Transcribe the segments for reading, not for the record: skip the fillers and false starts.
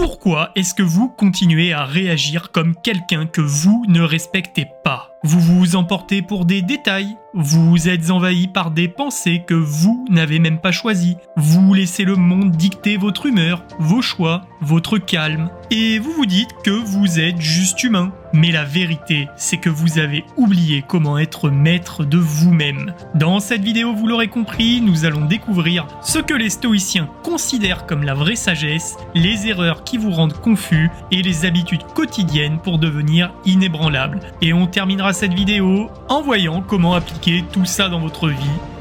Pourquoi est-ce que vous continuez à réagir comme quelqu'un que vous ne respectez pas ? Vous vous emportez pour des détails, vous êtes envahi par des pensées que vous n'avez même pas choisies, vous laissez le monde dicter votre humeur, vos choix, votre calme, et vous vous dites que vous êtes juste humain. Mais la vérité, c'est que vous avez oublié comment être maître de vous-même. Dans cette vidéo, vous l'aurez compris, nous allons découvrir ce que les stoïciens considèrent comme la vraie sagesse, les erreurs qui vous rendent confus et les habitudes quotidiennes pour devenir inébranlable. Et on terminera cette vidéo en voyant comment appliquer tout ça dans votre vie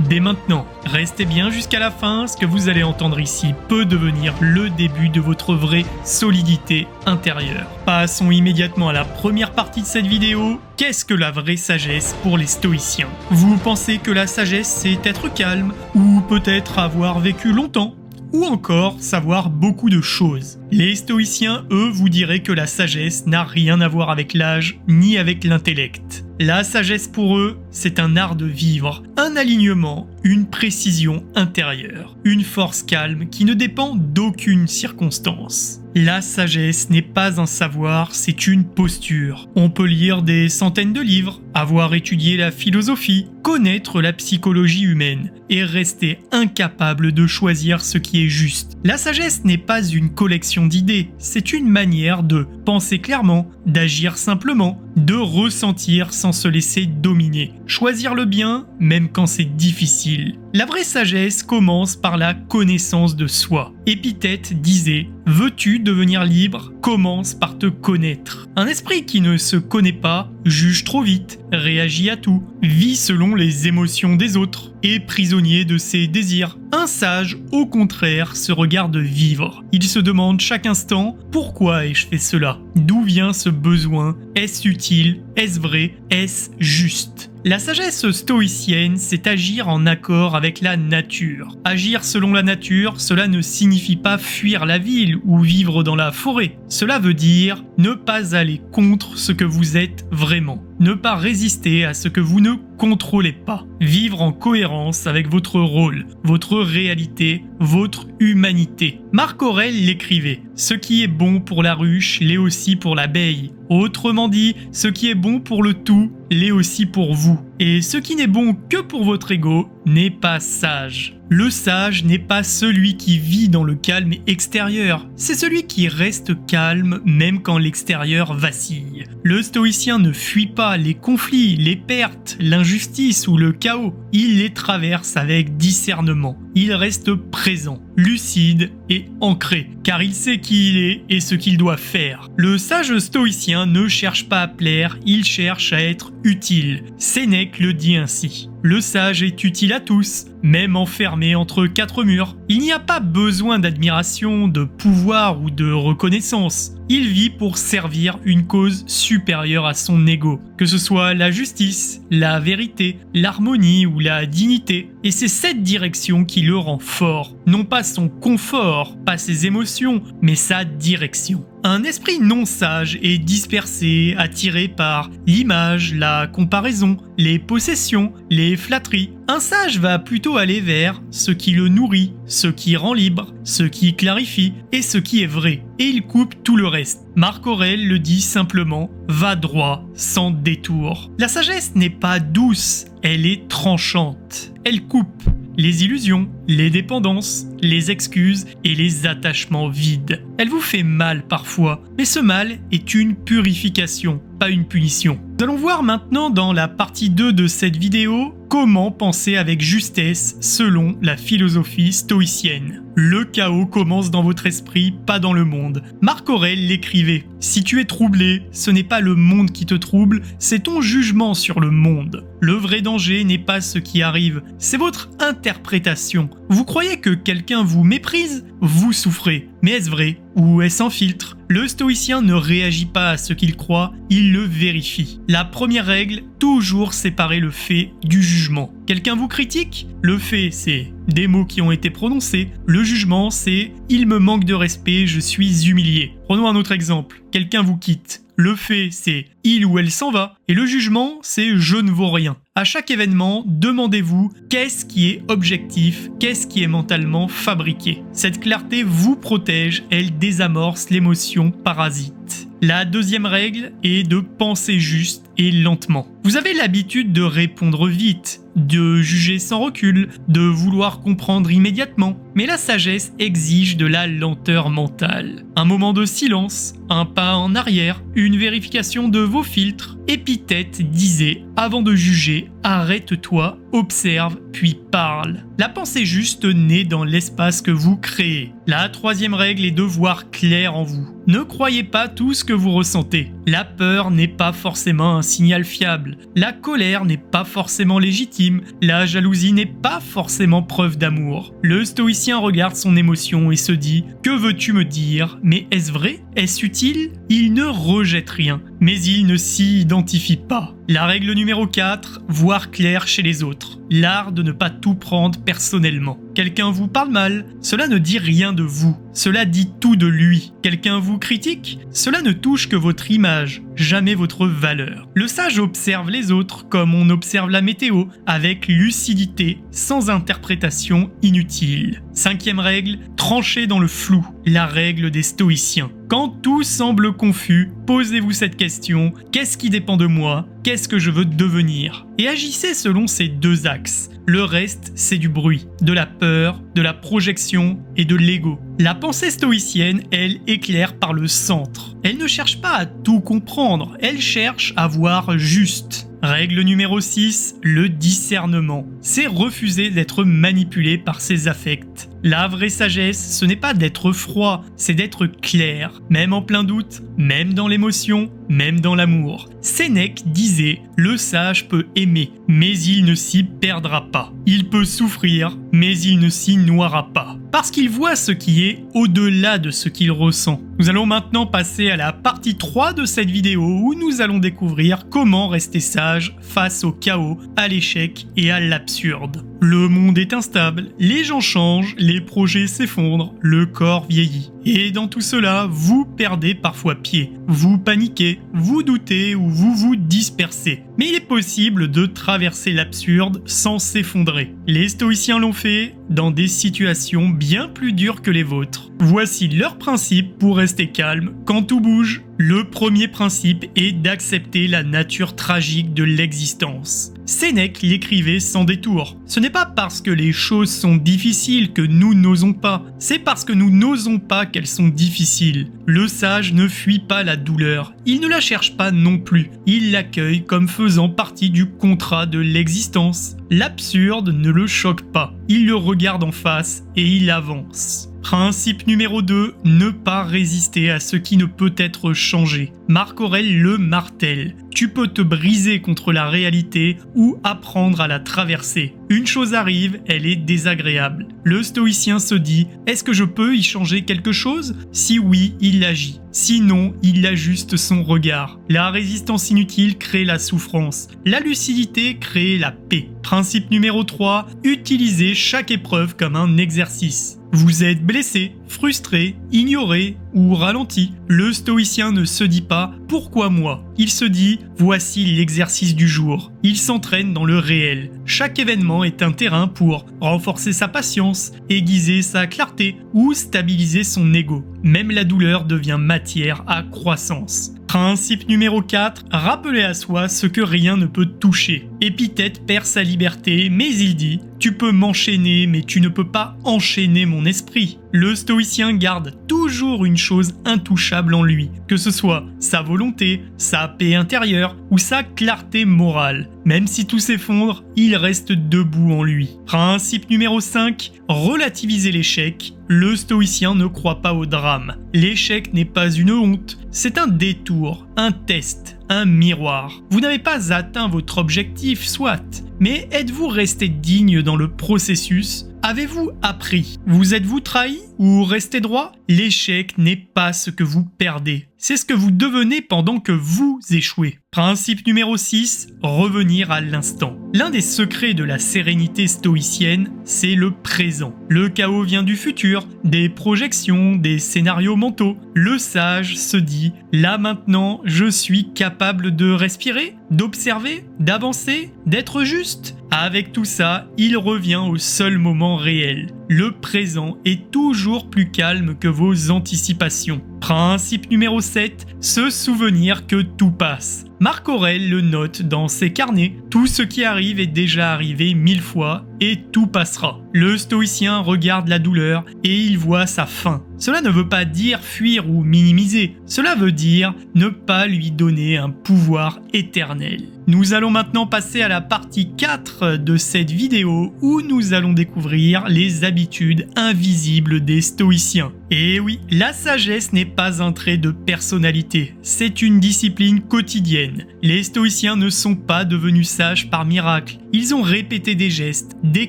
dès maintenant. Restez bien jusqu'à la fin, ce que vous allez entendre ici peut devenir le début de votre vraie solidité intérieure. Passons immédiatement à la première partie de cette vidéo. Qu'est-ce que la vraie sagesse pour les stoïciens ? Vous pensez que la sagesse c'est être calme, ou peut-être avoir vécu longtemps ? Ou encore savoir beaucoup de choses. Les stoïciens, eux, vous diraient que la sagesse n'a rien à voir avec l'âge ni avec l'intellect. La sagesse pour eux, c'est un art de vivre, un alignement, une précision intérieure, une force calme qui ne dépend d'aucune circonstance. La sagesse n'est pas un savoir, c'est une posture. On peut lire des centaines de livres, avoir étudié la philosophie, connaître la psychologie humaine et rester incapable de choisir ce qui est juste. La sagesse n'est pas une collection d'idées, c'est une manière de penser clairement, d'agir simplement, de ressentir sans se laisser dominer, choisir le bien même quand c'est difficile. La vraie sagesse commence par la connaissance de soi. Épithète disait « Veux-tu devenir libre ? Commence par te connaître ». Un esprit qui ne se connaît pas juge trop vite, réagit à tout, vit selon les émotions des autres, est prisonnier de ses désirs. Un sage, au contraire, se regarde vivre. Il se demande chaque instant « Pourquoi ai-je fait cela ? D'où vient ce besoin ? Est-ce utile ? Est-ce vrai ? Est-ce juste ?» La sagesse stoïcienne, c'est agir en accord avec la nature. Agir selon la nature, cela ne signifie pas fuir la ville ou vivre dans la forêt. Cela veut dire ne pas aller contre ce que vous êtes vraiment. Ne pas résister à ce que vous ne contrôlez pas. Vivre en cohérence avec votre rôle, votre réalité, votre humanité. Marc Aurèle l'écrivait « Ce qui est bon pour la ruche l'est aussi pour l'abeille. Autrement dit, ce qui est bon pour le tout l'est aussi pour vous. Et ce qui n'est bon que pour votre ego n'est pas sage. » Le sage n'est pas celui qui vit dans le calme extérieur, c'est celui qui reste calme même quand l'extérieur vacille. Le stoïcien ne fuit pas les conflits, les pertes, l'injustice ou le chaos. Il les traverse avec discernement. Il reste présent, lucide et ancré, car il sait qui il est et ce qu'il doit faire. Le sage stoïcien ne cherche pas à plaire, il cherche à être utile. Sénèque le dit ainsi. Le sage est utile à tous, même enfermé entre quatre murs. Il n'y a pas besoin d'admiration, de pouvoir ou de reconnaissance. Il vit pour servir une cause supérieure à son ego, que ce soit la justice, la vérité, l'harmonie ou la dignité. Et c'est cette direction qui le rend fort. Non pas son confort, pas ses émotions, mais sa direction. Un esprit non sage est dispersé, attiré par l'image, la comparaison, les possessions, les flatteries. Un sage va plutôt aller vers ce qui le nourrit, ce qui rend libre, ce qui clarifie et ce qui est vrai. Et il coupe tout le reste. Marc Aurèle le dit simplement « Va droit, sans détour ». La sagesse n'est pas douce, elle est tranchante. Elle coupe les illusions, les dépendances, les excuses et les attachements vides. Elle vous fait mal parfois, mais ce mal est une purification, pas une punition. Nous allons voir maintenant dans la partie 2 de cette vidéo comment penser avec justesse selon la philosophie stoïcienne. Le chaos commence dans votre esprit, pas dans le monde. Marc Aurèle l'écrivait « Si tu es troublé, ce n'est pas le monde qui te trouble, c'est ton jugement sur le monde. Le vrai danger n'est pas ce qui arrive, c'est votre interprétation. Vous croyez que quelqu'un vous méprise ? Vous souffrez. Mais est-ce vrai ? Ou est-ce un filtre ? Le stoïcien ne réagit pas à ce qu'il croit, il le vérifie. La première règle, toujours séparer le fait du jugement. Quelqu'un vous critique ? Le fait, c'est des mots qui ont été prononcés. Le jugement, c'est « il me manque de respect, je suis humilié ». Prenons un autre exemple. Quelqu'un vous quitte. Le fait, c'est « il ou elle s'en va ». Et le jugement, c'est « je ne vaux rien ». À chaque événement, demandez-vous qu'est-ce qui est objectif, qu'est-ce qui est mentalement fabriqué. Cette clarté vous protège, elle désamorce l'émotion parasite. La deuxième règle est de penser juste et lentement. Vous avez l'habitude de répondre vite, de juger sans recul, de vouloir comprendre immédiatement. Mais la sagesse exige de la lenteur mentale. Un moment de silence, un pas en arrière, une vérification de vos filtres. Épithète disait, avant de juger, arrête-toi, observe, puis parle. La pensée juste naît dans l'espace que vous créez. La troisième règle est de voir clair en vous. Ne croyez pas tout ce que vous ressentez. La peur n'est pas forcément un signal fiable. La colère n'est pas forcément légitime. La jalousie n'est pas forcément preuve d'amour. Le stoïcien regarde son émotion et se dit « Que veux-tu me dire ? Mais est-ce vrai ? Est-ce utile ?» Il ne rejette rien, mais il ne s'y identifie pas. La règle numéro 4, voir clair chez les autres. L'art de ne pas tout prendre personnellement. Quelqu'un vous parle mal, cela ne dit rien de vous, cela dit tout de lui. Quelqu'un vous critique, cela ne touche que votre image, jamais votre valeur. Le sage observe les autres comme on observe la météo, avec lucidité, sans interprétation inutile. Cinquième règle, trancher dans le flou, la règle des stoïciens. Quand tout semble confus, posez-vous cette question, qu'est-ce qui dépend de moi ? Qu'est-ce que je veux devenir ? Et agissez selon ces deux axes. Le reste, c'est du bruit, de la peur, de la projection et de l'ego. La pensée stoïcienne, elle, éclaire par le centre. Elle ne cherche pas à tout comprendre, elle cherche à voir juste. Règle numéro 6, le discernement. C'est refuser d'être manipulé par ses affects. La vraie sagesse, ce n'est pas d'être froid, c'est d'être clair, même en plein doute, même dans l'émotion, même dans l'amour. Sénèque disait « Le sage peut aimer, mais il ne s'y perdra pas. Il peut souffrir, mais il ne s'y noiera pas. » Parce qu'il voit ce qui est au-delà de ce qu'il ressent. Nous allons maintenant passer à la partie 3 de cette vidéo où nous allons découvrir comment rester sage face au chaos, à l'échec et à l'absurde. Le monde est instable, les gens changent, les projets s'effondrent, le corps vieillit. Et dans tout cela, vous perdez parfois pied, vous paniquez, vous doutez ou vous vous dispersez. Mais il est possible de traverser l'absurde sans s'effondrer. Les stoïciens l'ont fait dans des situations bien plus dures que les vôtres. Voici leurs principes pour rester calme quand tout bouge. Le premier principe est d'accepter la nature tragique de l'existence. Sénèque l'écrivait sans détour. Ce n'est pas parce que les choses sont difficiles que nous n'osons pas, c'est parce que nous n'osons pas qu'elles sont difficiles. Le sage ne fuit pas la douleur, il ne la cherche pas non plus, il l'accueille comme faisant partie du contrat de l'existence. L'absurde ne le choque pas, il le regarde en face et il avance. Principe numéro 2, ne pas résister à ce qui ne peut être changé. Marc Aurèle le martèle. Tu peux te briser contre la réalité ou apprendre à la traverser. Une chose arrive, elle est désagréable. Le stoïcien se dit, est-ce que je peux y changer quelque chose ? Si oui, il agit. Sinon, il ajuste son regard. La résistance inutile crée la souffrance. La lucidité crée la paix. Principe numéro 3, utilisez chaque épreuve comme un exercice. Vous êtes blessé, frustré, ignoré ou ralenti. Le stoïcien ne se dit pas « pourquoi moi ?». Il se dit « voici l'exercice du jour ». Il s'entraîne dans le réel. Chaque événement est un terrain pour renforcer sa patience, aiguiser sa clarté ou stabiliser son ego. Même la douleur devient matière à croissance. Principe numéro 4, rappeler à soi ce que rien ne peut toucher. Épithète perd sa liberté, mais il dit « tu peux m'enchaîner, mais tu ne peux pas enchaîner mon esprit ». Le stoïcien garde toujours une chose intouchable en lui, que ce soit sa volonté, sa paix intérieure ou sa clarté morale. Même si tout s'effondre, il reste debout en lui. Principe numéro 5, relativiser l'échec. Le stoïcien ne croit pas au drame. L'échec n'est pas une honte, c'est un détour, un test, un miroir. Vous n'avez pas atteint votre objectif, soit, mais êtes-vous resté digne dans le processus ? Avez-vous appris? Vous êtes-vous trahi ou resté droit? L'échec n'est pas ce que vous perdez, c'est ce que vous devenez pendant que vous échouez. Principe numéro 6, revenir à l'instant. L'un des secrets de la sérénité stoïcienne, c'est le présent. Le chaos vient du futur, des projections, des scénarios mentaux. Le sage se dit, là maintenant, je suis capable de respirer, d'observer, d'avancer, d'être juste. Avec tout ça, il revient au seul moment réel. Le présent est toujours plus calme que vos anticipations. Principe numéro 7, se souvenir que tout passe. Marc Aurèle le note dans ses carnets, tout ce qui arrive est déjà arrivé 1000 fois et tout passera. Le stoïcien regarde la douleur et il voit sa fin. Cela ne veut pas dire fuir ou minimiser, cela veut dire ne pas lui donner un pouvoir éternel. Nous allons maintenant passer à la partie 4 de cette vidéo où nous allons découvrir les habitudes invisibles des stoïciens. Et oui, la sagesse n'est pas un trait de personnalité, c'est une discipline quotidienne. Les stoïciens ne sont pas devenus sages par miracle, ils ont répété des gestes, des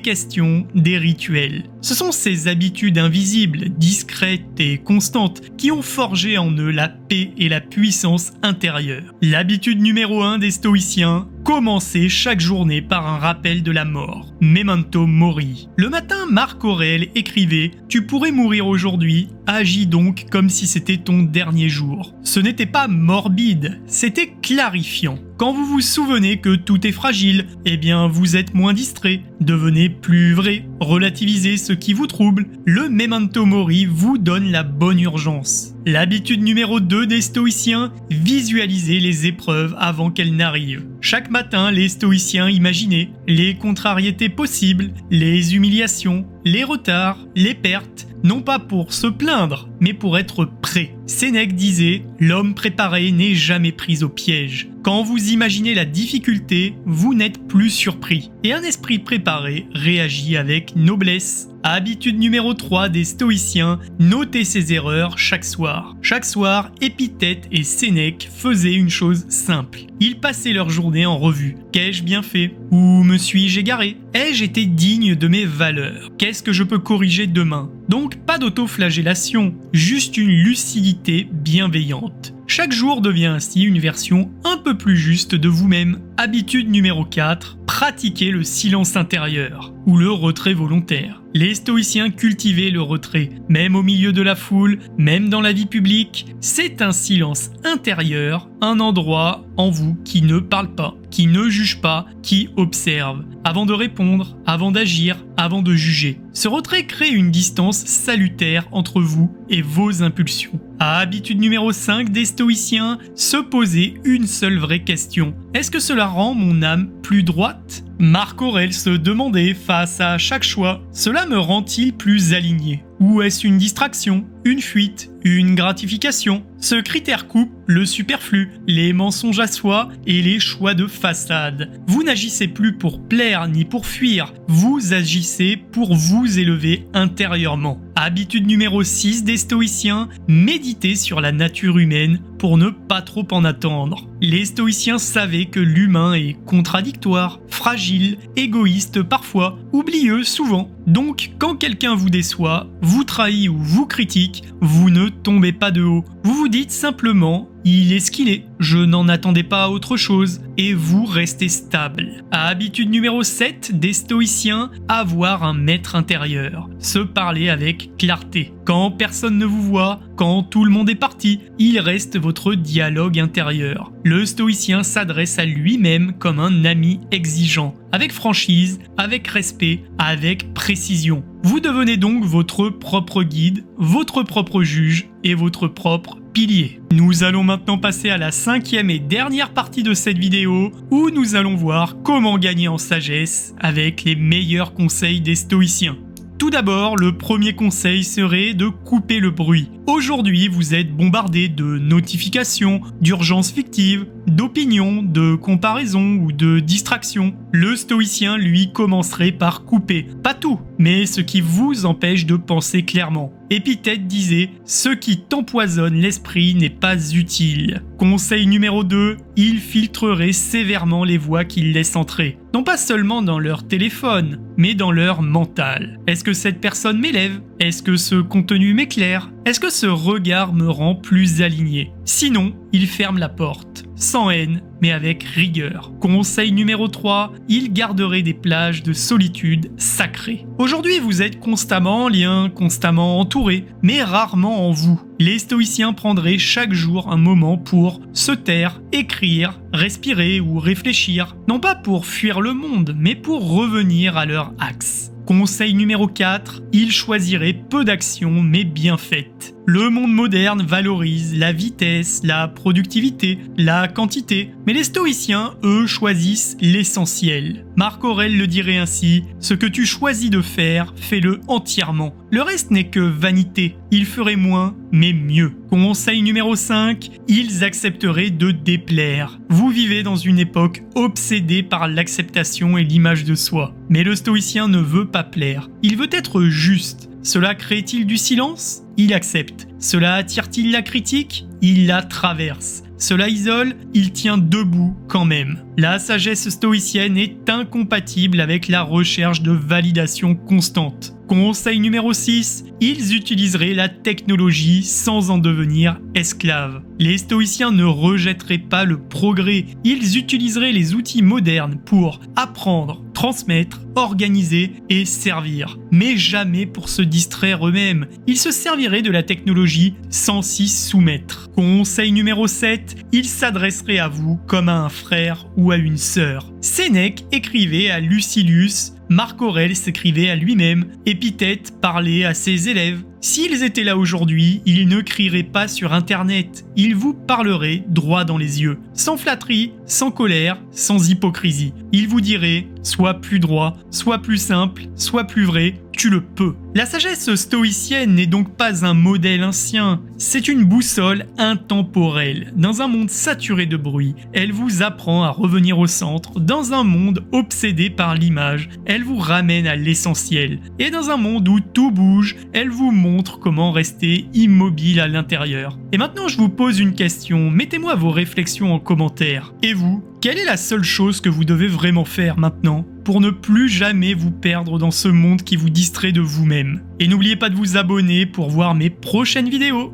questions, des rituels. Ce sont ces habitudes invisibles, discrètes et constantes qui ont forgé en eux la paix et la puissance intérieure. L'habitude numéro 1 des stoïciens, commencer chaque journée par un rappel de la mort. Memento mori. Le matin, Marc Aurèle écrivait « Tu pourrais mourir aujourd'hui, agis donc comme si c'était ton dernier jour ». Ce n'était pas morbide, c'était clarifiant. Quand vous vous souvenez que tout est fragile, eh bien vous êtes moins distrait, devenez plus vrai, relativisez ce qui vous trouble. Le memento mori vous donne la bonne urgence. L'habitude numéro 2 des stoïciens, visualiser les épreuves avant qu'elles n'arrivent. Chaque matin, les stoïciens imaginaient les contrariétés possibles, les humiliations, les retards, les pertes, non pas pour se plaindre, mais pour être prêt. Sénèque disait « L'homme préparé n'est jamais pris au piège ». Quand vous imaginez la difficulté, vous n'êtes plus surpris. Et un esprit préparé réagit avec noblesse. Habitude numéro 3 des stoïciens, noter ses erreurs chaque soir. Chaque soir, Épithète et Sénèque faisaient une chose simple. Ils passaient leur journée en revue. Qu'ai-je bien fait? Où me suis-je égaré? Ai-je été digne de mes valeurs? Qu'est-ce que je peux corriger demain? Donc pas d'autoflagellation, juste une lucidité bienveillante. Chaque jour devient ainsi une version un peu plus juste de vous-même. Habitude numéro 4, pratiquer le silence intérieur ou le retrait volontaire. Les stoïciens cultivaient le retrait, même au milieu de la foule, même dans la vie publique. C'est un silence intérieur, un endroit en vous qui ne parle pas, qui ne juge pas, qui observe, avant de répondre, avant d'agir, avant de juger. Ce retrait crée une distance salutaire entre vous et vos impulsions. Habitude numéro 5 des stoïciens, se poser une seule vraie question. Est-ce que cela rend mon âme plus droite? Marc Aurèle se demandait face à chaque choix, cela me rend-il plus aligné? Ou est-ce une distraction, une fuite, une gratification? Ce critère coupe le superflu, les mensonges à soi et les choix de façade. Vous n'agissez plus pour plaire ni pour fuir, vous agissez pour vous élever intérieurement. Habitude numéro 6 des stoïciens, méditer sur la nature humaine pour ne pas trop en attendre. Les stoïciens savaient que l'humain est contradictoire, fragile, égoïste parfois, oublieux souvent. Donc, quand quelqu'un vous déçoit, vous trahit ou vous critique, vous ne tombez pas de haut. Vous vous dites simplement « il est ce qu'il est, je n'en attendais pas autre chose » et vous restez stable. Habitude numéro 7 des stoïciens, avoir un maître intérieur. Se parler avec clarté. Quand personne ne vous voit, quand tout le monde est parti, il reste votre dialogue intérieur. Le stoïcien s'adresse à lui-même comme un ami exigeant, avec franchise, avec respect, avec précision. Vous devenez donc votre propre guide, votre propre juge et votre propre pilier. Nous allons maintenant passer à la 5e et dernière partie de cette vidéo où nous allons voir comment gagner en sagesse avec les meilleurs conseils des stoïciens. Tout d'abord, le premier conseil serait de couper le bruit. Aujourd'hui, vous êtes bombardé de notifications, d'urgences fictives, d'opinion, de comparaison ou de distraction. Le stoïcien, lui, commencerait par couper, pas tout, mais ce qui vous empêche de penser clairement. Épithète disait « Ce qui t'empoisonne l'esprit n'est pas utile ». Conseil numéro 2, il filtrerait sévèrement les voix qu'il laisse entrer. Non pas seulement dans leur téléphone, mais dans leur mental. Est-ce que cette personne m'élève? Est-ce que ce contenu m'éclaire? Est-ce que ce regard me rend plus aligné? Sinon, il ferme la porte, sans haine, mais avec rigueur. Conseil numéro 3, il garderait des plages de solitude sacrées. Aujourd'hui, vous êtes constamment en lien, constamment entouré, mais rarement en vous. Les stoïciens prendraient chaque jour un moment pour se taire, écrire, respirer ou réfléchir, non pas pour fuir le monde, mais pour revenir à leur axe. Conseil numéro 4, ils choisiraient peu d'actions mais bien faites. Le monde moderne valorise la vitesse, la productivité, la quantité, mais les stoïciens, eux, choisissent l'essentiel. Marc Aurèle le dirait ainsi, « Ce que tu choisis de faire, fais-le entièrement. Le reste n'est que vanité. Ils feraient moins, mais mieux. » Conseil numéro 5, ils accepteraient de déplaire. Vous vivez dans une époque obsédée par l'acceptation et l'image de soi. Mais le stoïcien ne veut pas plaire. Il veut être juste. Cela crée-t-il du silence? Il accepte. Cela attire-t-il la critique? Il la traverse. Cela isole? Il tient debout quand même. La sagesse stoïcienne est incompatible avec la recherche de validation constante. Conseil numéro 6, ils utiliseraient la technologie sans en devenir esclaves. Les stoïciens ne rejetteraient pas le progrès, ils utiliseraient les outils modernes pour apprendre, transmettre, organiser et servir, mais jamais pour se distraire eux-mêmes. Ils se serviraient de la technologie sans s'y soumettre. Conseil numéro 7, ils s'adresseraient à vous comme à un frère ou à une sœur. Sénèque écrivait à Lucilius, Marc Aurèle s'écrivait à lui-même, Épithète parlait à ses élèves. S'ils étaient là aujourd'hui, ils ne crieraient pas sur internet, ils vous parleraient droit dans les yeux, sans flatterie, sans colère, sans hypocrisie. Ils vous diraient « Sois plus droit, sois plus simple, sois plus vrai, tu le peux ». La sagesse stoïcienne n'est donc pas un modèle ancien, c'est une boussole intemporelle. Dans un monde saturé de bruit, elle vous apprend à revenir au centre. Dans un monde obsédé par l'image, elle vous ramène à l'essentiel. Et dans un monde où tout bouge, elle vous montre comment rester immobile à l'intérieur. Et maintenant, je vous pose une question. Mettez-moi vos réflexions en commentaire. Et vous, quelle est la seule chose que vous devez vraiment faire maintenant pour ne plus jamais vous perdre dans ce monde qui vous distrait de vous-même? Et n'oubliez pas de vous abonner pour voir mes prochaines vidéos.